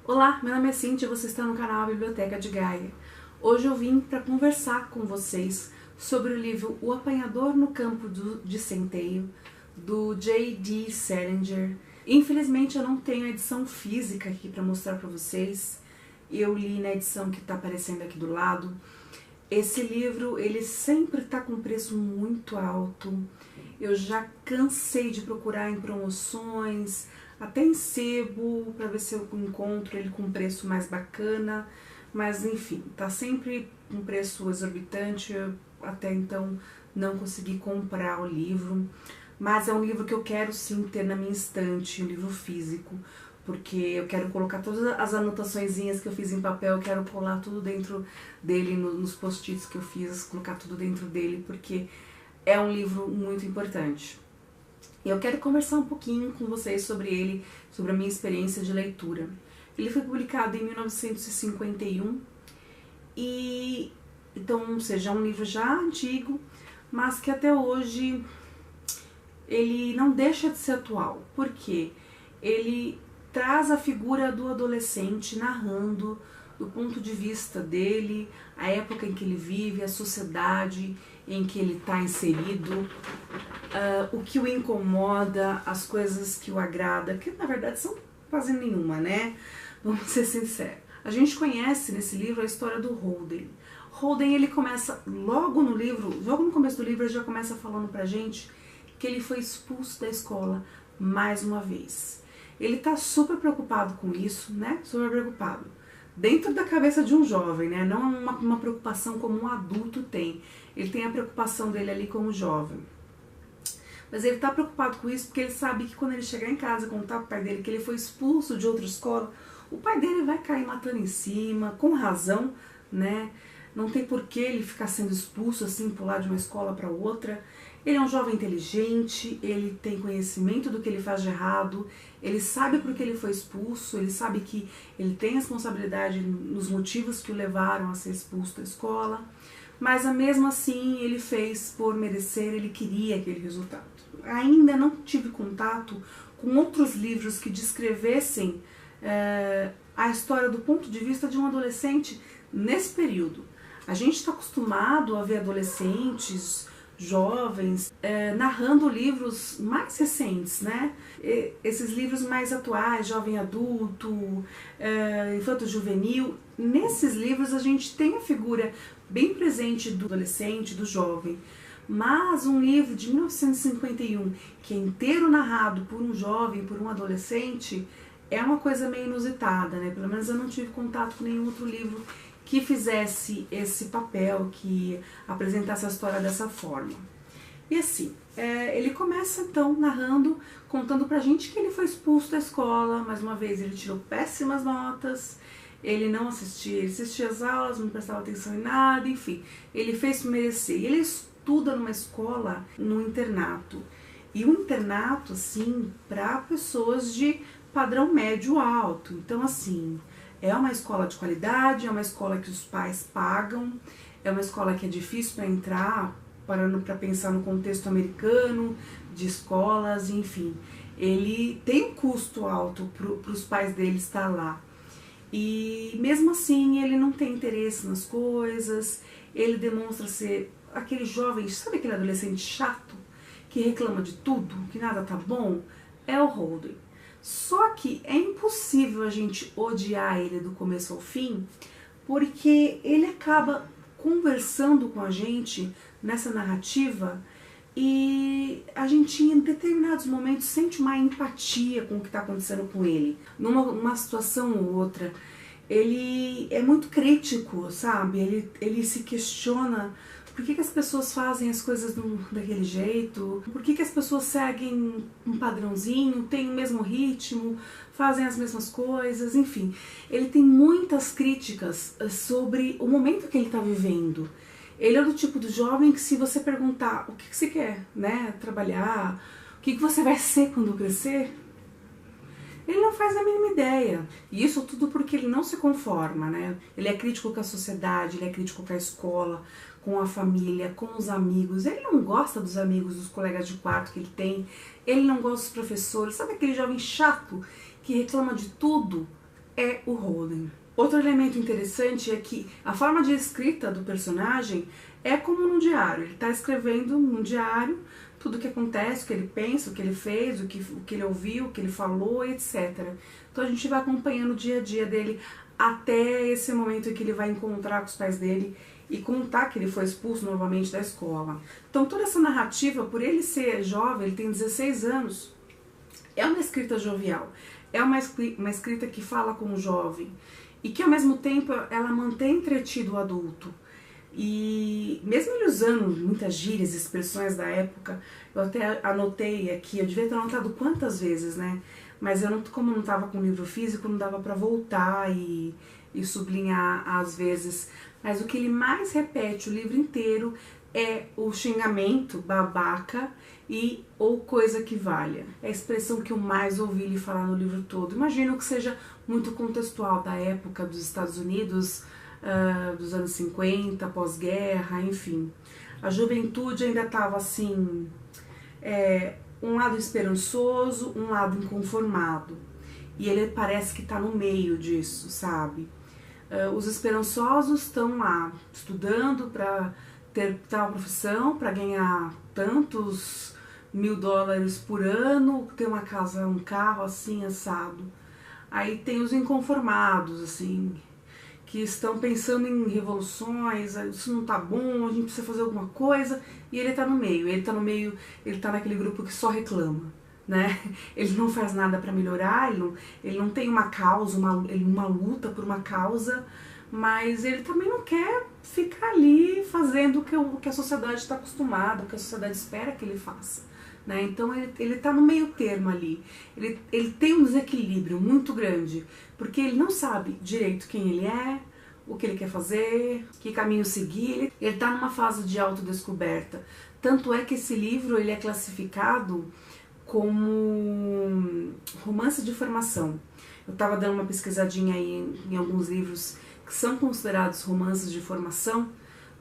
Olá, meu nome é Cíntia e você está no canal Biblioteca de Gaia. Hoje eu vim para conversar com vocês sobre o livro O Apanhador no Campo de Centeio, do J.D. Salinger. Infelizmente eu não tenho a edição física aqui para mostrar para vocês. Eu li na edição que está aparecendo aqui do lado. Esse livro, ele sempre está com preço muito alto. Eu já cansei de procurar em promoções, até em sebo, para ver se eu encontro ele com preço mais bacana. Mas enfim, tá sempre um preço exorbitante. Eu até então não consegui comprar o livro. Mas é um livro que eu quero sim ter na minha estante, um livro físico. Porque eu quero colocar todas as anotaçõezinhas que eu fiz em papel, eu quero colar tudo dentro dele, nos post-its que eu fiz, colocar tudo dentro dele, porque é um livro muito importante. E eu quero conversar um pouquinho com vocês sobre ele, sobre a minha experiência de leitura. Ele foi publicado em 1951, então, ou seja, é um livro já antigo, mas que até hoje ele não deixa de ser atual. Por quê? Ele traz a figura do adolescente narrando do ponto de vista dele, a época em que ele vive, a sociedade em que ele está inserido, o que o incomoda, as coisas que o agrada, que na verdade são quase nenhuma, né? Vamos ser sinceros. A gente conhece nesse livro a história do Holden. Holden, ele começa logo no livro, logo no começo do livro, ele já começa falando pra gente que ele foi expulso da escola mais uma vez. Ele tá super preocupado com isso, né? Super preocupado. Dentro da cabeça de um jovem, né? Não uma preocupação como um adulto tem. Ele tem a preocupação dele ali como jovem. Mas ele tá preocupado com isso porque ele sabe que quando ele chegar em casa e contar pro pai dele que ele foi expulso de outra escola, o pai dele vai cair matando em cima, com razão, né? Não tem por que ele ficar sendo expulso assim, pular de uma escola para outra. Ele é um jovem inteligente, ele tem conhecimento do que ele faz de errado, ele sabe por que ele foi expulso, ele sabe que ele tem responsabilidade nos motivos que o levaram a ser expulso da escola, mas mesmo assim ele fez por merecer, ele queria aquele resultado. Ainda não tive contato com outros livros que descrevessem a história do ponto de vista de um adolescente nesse período. A gente está acostumado a ver adolescentes, jovens, narrando livros mais recentes, né? Esses livros mais atuais, jovem adulto, infanto juvenil. Nesses livros a gente tem a figura bem presente do adolescente, do jovem. Mas um livro de 1951, que é inteiro narrado por um jovem, por um adolescente, é uma coisa meio inusitada, né? Pelo menos eu não tive contato com nenhum outro livro que fizesse esse papel, que apresentasse a história dessa forma. E assim, ele começa então narrando, contando pra gente que ele foi expulso da escola, mais uma vez ele tirou péssimas notas, ele não assistia, ele assistia às aulas, não prestava atenção em nada, enfim, ele fez merecer. Ele estuda numa escola, num internato, e um internato, assim, para pessoas de padrão médio alto, então assim, é uma escola de qualidade, é uma escola que os pais pagam, é uma escola que é difícil para entrar, parando para pensar no contexto americano, de escolas, enfim. Ele tem um custo alto para os pais dele estar lá. E mesmo assim ele não tem interesse nas coisas, ele demonstra ser aquele jovem, sabe aquele adolescente chato, que reclama de tudo, que nada tá bom? É o Holden. Só que é impossível a gente odiar ele do começo ao fim, porque ele acaba conversando com a gente nessa narrativa e a gente em determinados momentos sente uma empatia com o que está acontecendo com ele. Numa situação ou outra, ele é muito crítico, sabe? Ele se questiona por que as pessoas fazem as coisas daquele jeito, por que as pessoas seguem um padrãozinho, têm o mesmo ritmo, fazem as mesmas coisas, enfim. Ele tem muitas críticas sobre o momento que ele está vivendo. Ele é do tipo do jovem que, se você perguntar o que você quer, né, trabalhar, o que você vai ser quando crescer, ele não faz a mínima ideia. E isso tudo porque ele não se conforma, né? Ele é crítico com a sociedade, ele é crítico com a escola, com a família, com os amigos. Ele não gosta dos amigos, dos colegas de quarto que ele tem. Ele não gosta dos professores. Sabe aquele jovem chato que reclama de tudo? é o Holden. Outro elemento interessante é que a forma de escrita do personagem é como num diário. Ele está escrevendo num diário tudo o que acontece, o que ele pensa, o que ele fez, o que ele ouviu, o que ele falou, etc. Então a gente vai acompanhando o dia a dia dele até esse momento em que ele vai encontrar com os pais dele e contar que ele foi expulso novamente da escola. Então toda essa narrativa, por ele ser jovem, ele tem 16 anos, é uma escrita jovial, é uma escrita que fala com o jovem e que ao mesmo tempo ela mantém entretido o adulto. E mesmo ele usando muitas gírias e expressões da época, eu até anotei aqui, eu devia ter anotado quantas vezes, né? Mas eu não, como não estava com o livro físico, não dava para voltar e sublinhar às vezes. Mas o que ele mais repete o livro inteiro é o xingamento, babaca e ou coisa que valha. É a expressão que eu mais ouvi ele falar no livro todo. Imagino que seja muito contextual da época dos Estados Unidos, dos anos 50, pós-guerra, enfim. A juventude ainda estava assim, um lado esperançoso, um lado inconformado. E ele parece que está no meio disso, sabe? Os esperançosos estão lá estudando para ter tal profissão, para ganhar tantos $1000 por ano, ter uma casa, um carro assim, assado. Aí tem os inconformados, assim, que estão pensando em revoluções, isso não tá bom, a gente precisa fazer alguma coisa, e ele tá no meio, ele tá naquele grupo que só reclama, né? Ele não faz nada para melhorar, ele não tem uma causa, uma luta por uma causa, mas ele também não quer ficar ali fazendo o que a sociedade está acostumada, o que a sociedade espera que ele faça. Né? Então ele tá no meio termo ali, ele tem um desequilíbrio muito grande, porque ele não sabe direito quem ele é, o que ele quer fazer, que caminho seguir, ele tá numa fase de autodescoberta. Tanto é que esse livro ele é classificado como romance de formação. Eu estava dando uma pesquisadinha aí em alguns livros que são considerados romances de formação,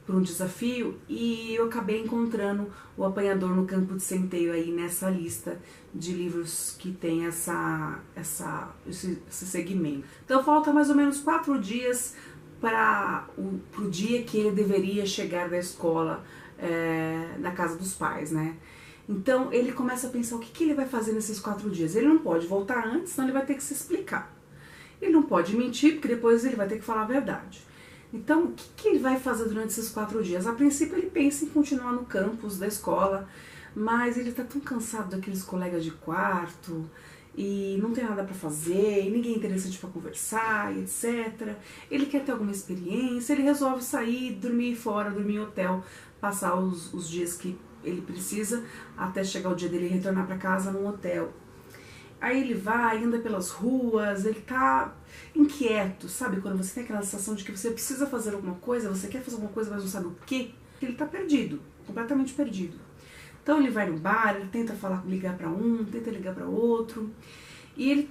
por um desafio, e eu acabei encontrando O Apanhador no Campo de Centeio aí nessa lista de livros que tem esse segmento. Então falta mais ou menos 4 dias para o dia que ele deveria chegar da escola, na casa dos pais, né? Então ele começa a pensar o que ele vai fazer nesses 4 dias. Ele não pode voltar antes, senão ele vai ter que se explicar. Ele não pode mentir, porque depois ele vai ter que falar a verdade. Então, o que ele vai fazer durante esses 4 dias? A princípio ele pensa em continuar no campus da escola, mas ele está tão cansado daqueles colegas de quarto, e não tem nada para fazer, e ninguém é interessante para conversar, etc. Ele quer ter alguma experiência, ele resolve sair, dormir fora, dormir em hotel, passar os dias que ele precisa, até chegar o dia dele retornar para casa num hotel. Aí ele vai, anda pelas ruas, ele tá inquieto, sabe? Quando você tem aquela sensação de que você precisa fazer alguma coisa, você quer fazer alguma coisa, mas não sabe o quê. Ele tá perdido, completamente perdido. Então ele vai no bar, ele tenta ligar para um, tenta ligar para outro. E ele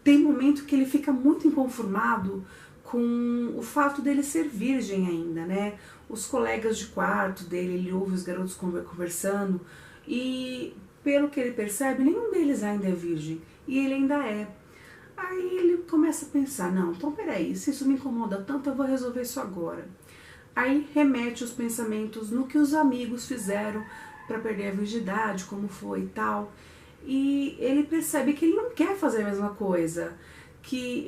tem um momento que ele fica muito inconformado com o fato dele ser virgem ainda, né? Os colegas de quarto dele, ele ouve os garotos conversando e, pelo que ele percebe, nenhum deles ainda é virgem, e ele ainda é. Aí ele começa a pensar, não, então peraí, se isso me incomoda tanto, eu vou resolver isso agora. Aí remete os pensamentos no que os amigos fizeram para perder a virgindade, como foi e tal, e ele percebe que ele não quer fazer a mesma coisa, que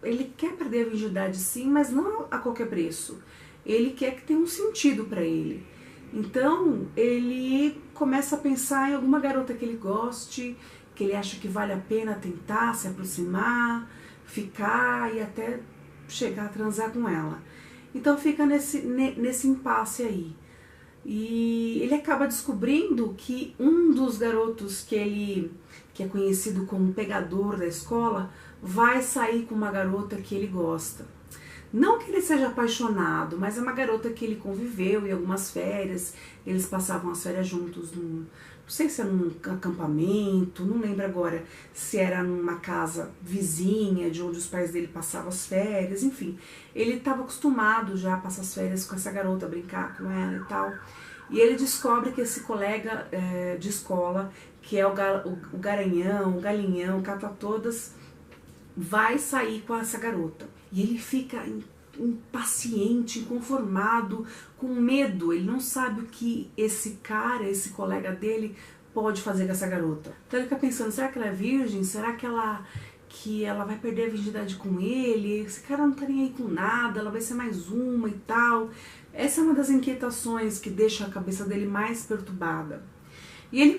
ele quer perder a virgindade sim, mas não a qualquer preço. Ele quer que tenha um sentido para ele. Então, ele começa a pensar em alguma garota que ele goste, que ele acha que vale a pena tentar se aproximar, ficar e até chegar a transar com ela. Então fica nesse impasse aí. E ele acaba descobrindo que um dos garotos que é conhecido como pegador da escola, vai sair com uma garota que ele gosta. Não que ele seja apaixonado, mas é uma garota que ele conviveu em algumas férias, eles passavam as férias juntos, não sei se era num acampamento, não lembro agora se era numa casa vizinha de onde os pais dele passavam as férias, enfim. Ele estava acostumado já a passar as férias com essa garota, brincar com ela e tal. E ele descobre que esse colega de escola, que é o garanhão, o galinhão, cata todas, vai sair com essa garota. E ele fica impaciente, inconformado, com medo. Ele não sabe o que esse cara, esse colega dele, pode fazer com essa garota. Então ele fica pensando, será que ela é virgem? Será que ela vai perder a virgindade com ele? Esse cara não tá nem aí com nada, ela vai ser mais uma e tal. Essa é uma das inquietações que deixa a cabeça dele mais perturbada. E ele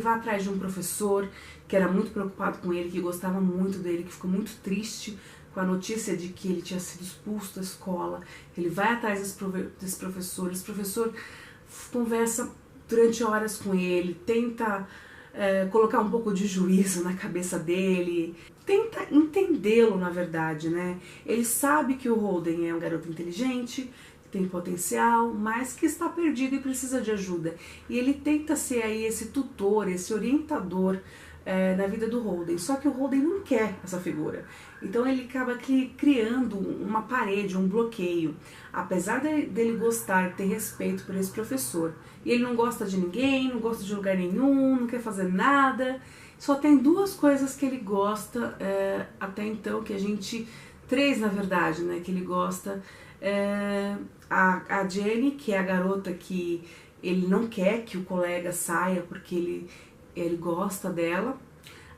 vai atrás de um professor que era muito preocupado com ele, que gostava muito dele, que ficou muito triste com a notícia de que ele tinha sido expulso da escola. Ele vai atrás desse professor, esse professor conversa durante horas com ele, tenta colocar um pouco de juízo na cabeça dele, tenta entendê-lo, na verdade, né? Ele sabe que o Holden é um garoto inteligente, tem potencial, mas que está perdido e precisa de ajuda. E ele tenta ser aí esse tutor, esse orientador na vida do Holden. Só que o Holden não quer essa figura. Então ele acaba criando uma parede, um bloqueio. Apesar dele gostar, ter respeito por esse professor. E ele não gosta de ninguém, não gosta de lugar nenhum, não quer fazer nada. Só tem duas coisas que ele gosta até então, três na verdade, né, que ele gosta. A Jenny, que é a garota que ele não quer que o colega saia porque ele gosta dela.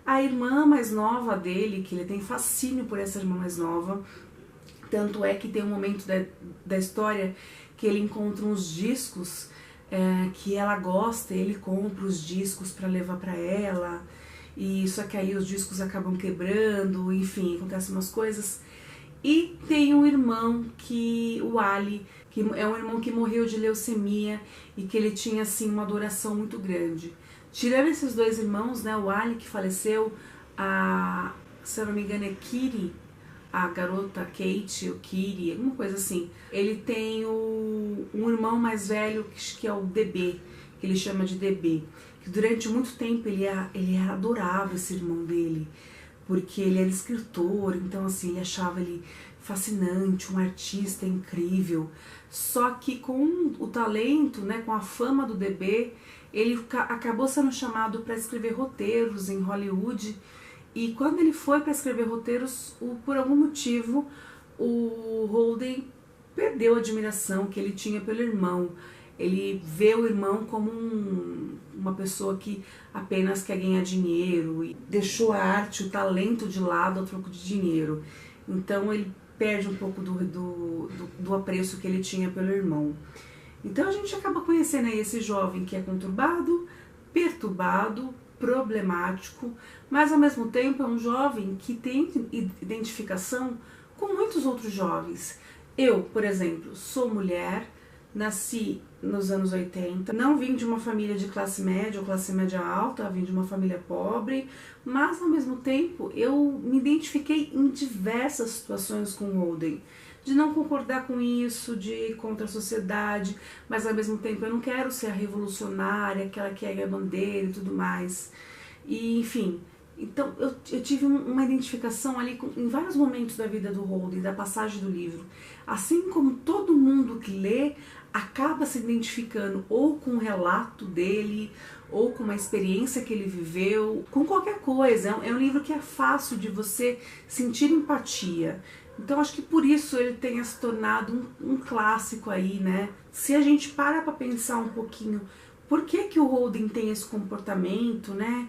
A irmã mais nova dele, que ele tem fascínio por essa irmã mais nova. Tanto é que tem um momento da história que ele encontra uns discos que ela gosta, ele compra os discos para levar para ela. E só que aí os discos acabam quebrando, enfim, acontecem umas coisas. E tem um irmão o Ali, que é um irmão que morreu de leucemia e que ele tinha assim uma adoração muito grande. Tirando esses dois irmãos, né, o Ali que faleceu, se eu não me engano é Kiri, a garota Kate ou Kiri, alguma coisa assim. Ele tem um irmão mais velho que é o DB, que ele chama de DB, que durante muito tempo ele adorava esse irmão dele, porque ele era escritor, então assim, ele achava ele fascinante, um artista incrível. Só que com o talento, né, com a fama do DB, ele acabou sendo chamado para escrever roteiros em Hollywood. E quando ele foi para escrever roteiros, por algum motivo, o Holden perdeu a admiração que ele tinha pelo irmão. Ele vê o irmão como uma pessoa que apenas quer ganhar dinheiro e deixou a arte, o talento de lado a troco de dinheiro. Então ele perde um pouco do apreço que ele tinha pelo irmão. Então a gente acaba conhecendo aí esse jovem que é conturbado, perturbado, problemático, mas ao mesmo tempo é um jovem que tem identificação com muitos outros jovens. Eu, por exemplo, sou mulher, nasci nos anos 80, não vim de uma família de classe média ou classe média alta, vim de uma família pobre, mas ao mesmo tempo eu me identifiquei em diversas situações com o Holden, de não concordar com isso, de ir contra a sociedade, mas ao mesmo tempo eu não quero ser a revolucionária, aquela que ergue a bandeira e tudo mais. E enfim, então eu tive uma identificação ali em vários momentos da vida do Holden, da passagem do livro. Assim como todo mundo que lê acaba se identificando ou com o relato dele, ou com uma experiência que ele viveu, com qualquer coisa. É um livro que é fácil de você sentir empatia. Então acho que por isso ele tenha se tornado um clássico aí, né? Se a gente para pra pensar um pouquinho por que o Holden tem esse comportamento, né?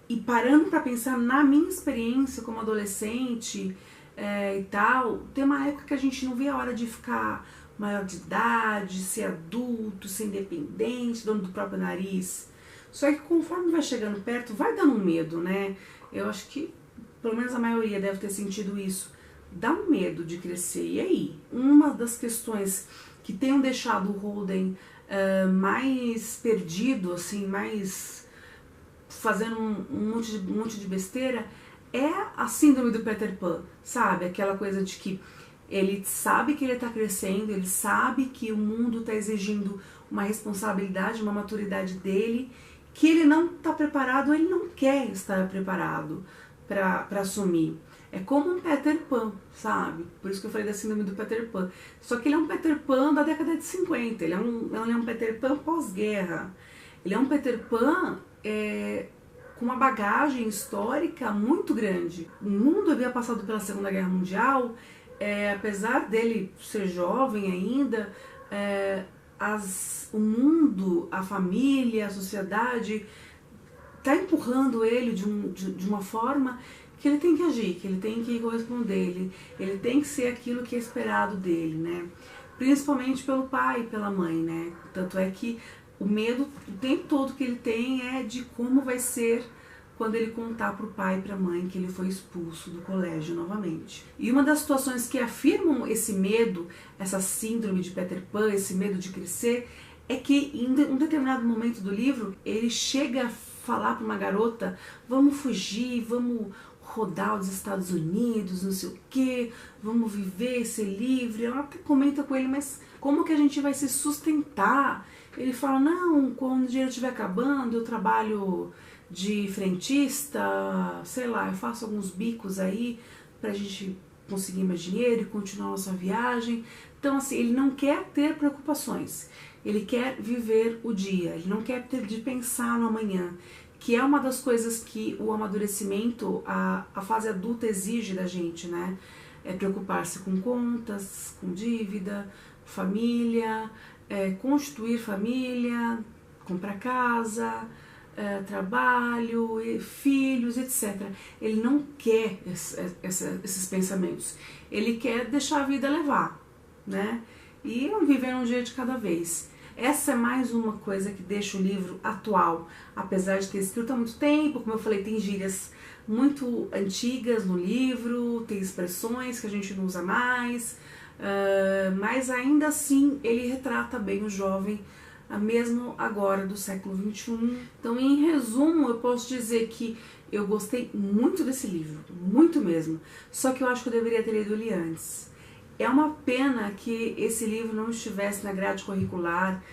E parando pra pensar na minha experiência como adolescente e tal, tem uma época que a gente não vê a hora de ficar maior de idade, ser adulto, ser independente, dono do próprio nariz. Só que conforme vai chegando perto, vai dando um medo, né? Eu acho que pelo menos a maioria deve ter sentido isso. Dá um medo de crescer. E aí? Uma das questões que tenham deixado o Holden mais perdido, assim, mais fazendo um monte de besteira, é a síndrome do Peter Pan, sabe? Aquela coisa de que ele sabe que ele está crescendo, ele sabe que o mundo está exigindo uma responsabilidade, uma maturidade dele, que ele não está preparado, ele não quer estar preparado para assumir. É como um Peter Pan, sabe? Por isso que eu falei da síndrome do Peter Pan. Só que ele é um Peter Pan da década de 50, ele é um Peter Pan pós-guerra. Ele é um Peter Pan com uma bagagem histórica muito grande. O mundo havia passado pela Segunda Guerra Mundial, apesar dele ser jovem ainda, o mundo, a família, a sociedade está empurrando ele de uma forma que ele tem que agir, que ele tem que corresponder, ele tem que ser aquilo que é esperado dele, né? Principalmente pelo pai e pela mãe, né? Tanto é que o medo o tempo todo que ele tem é de como vai ser quando ele contar para o pai e para a mãe que ele foi expulso do colégio novamente. E uma das situações que afirmam esse medo, essa síndrome de Peter Pan, esse medo de crescer, é que em um determinado momento do livro ele chega a falar para uma garota: vamos fugir, vamos rodar os Estados Unidos, não sei o que, vamos viver, ser livre. Ela até comenta com ele: mas como que a gente vai se sustentar? Ele fala: não, quando o dinheiro estiver acabando, eu trabalho de frentista, sei lá, eu faço alguns bicos aí pra gente conseguir mais dinheiro e continuar a nossa viagem. Então, assim, ele não quer ter preocupações, ele quer viver o dia, ele não quer ter de pensar no amanhã, que é uma das coisas que o amadurecimento, a fase adulta exige da gente, né? É preocupar-se com contas, com dívida, família, constituir família, comprar casa, trabalho, filhos, etc. Ele não quer esses pensamentos, ele quer deixar a vida levar, né? E viver um dia de cada vez. Essa é mais uma coisa que deixa o livro atual, apesar de ter escrito há muito tempo. Como eu falei, tem gírias muito antigas no livro, tem expressões que a gente não usa mais, mas ainda assim ele retrata bem o jovem, mesmo agora do século XXI. Então, em resumo, eu posso dizer que eu gostei muito desse livro, muito mesmo, só que eu acho que eu deveria ter lido ele antes. É uma pena que esse livro não estivesse na grade curricular,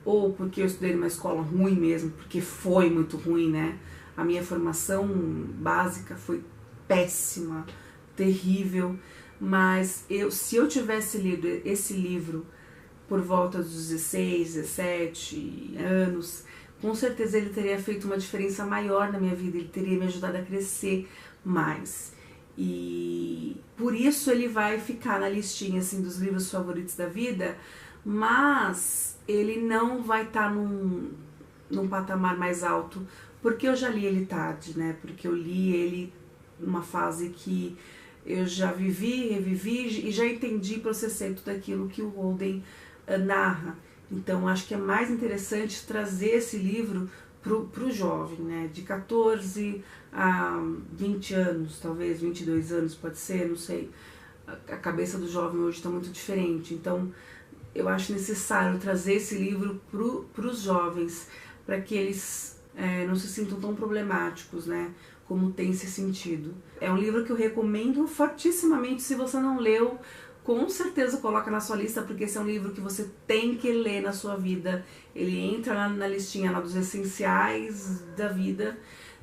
ou porque eu estudei numa escola ruim mesmo, porque foi muito ruim, né? A minha formação básica foi péssima, terrível, mas se eu tivesse lido esse livro por volta dos 16, 17 anos, com certeza ele teria feito uma diferença maior na minha vida, ele teria me ajudado a crescer mais. E por isso ele vai ficar na listinha assim dos livros favoritos da vida, mas ele não vai estar num patamar mais alto, porque eu já li ele tarde, né? Porque eu li ele numa fase que eu já vivi, revivi e já entendi e processei tudo aquilo que o Holden narra. Então acho que é mais interessante trazer esse livro pro jovem, né, de 14 a 20 anos, talvez 22 anos, pode ser, não sei. A cabeça do jovem hoje está muito diferente, então eu acho necessário trazer esse livro pros jovens, para que eles não se sintam tão problemáticos, né, como tem se sentido. É um livro que eu recomendo fortissimamente. Se você não leu, com certeza coloca na sua lista, porque esse é um livro que você tem que ler na sua vida. Ele entra na listinha lá dos essenciais da vida.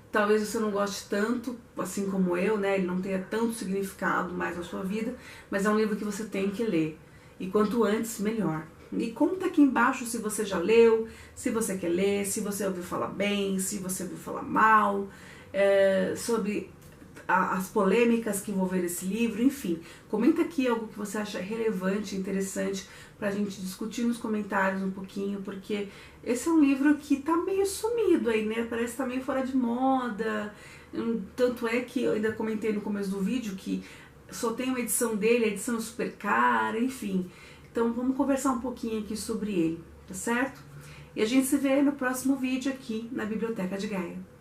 Talvez você não goste tanto, assim como eu, né? Ele não tenha tanto significado mais na sua vida, mas é um livro que você tem que ler. E quanto antes, melhor. E conta aqui embaixo se você já leu, se você quer ler, se você ouviu falar bem, se você ouviu falar mal, sobre as polêmicas que envolveram esse livro, enfim. Comenta aqui algo que você acha relevante, interessante, pra gente discutir nos comentários um pouquinho, porque esse é um livro que tá meio sumido aí, né? Parece que tá meio fora de moda. Tanto é que eu ainda comentei no começo do vídeo que só tem uma edição dele, a edição é super cara, enfim. Então vamos conversar um pouquinho aqui sobre ele, tá certo? E a gente se vê no próximo vídeo aqui na Biblioteca de Gaia.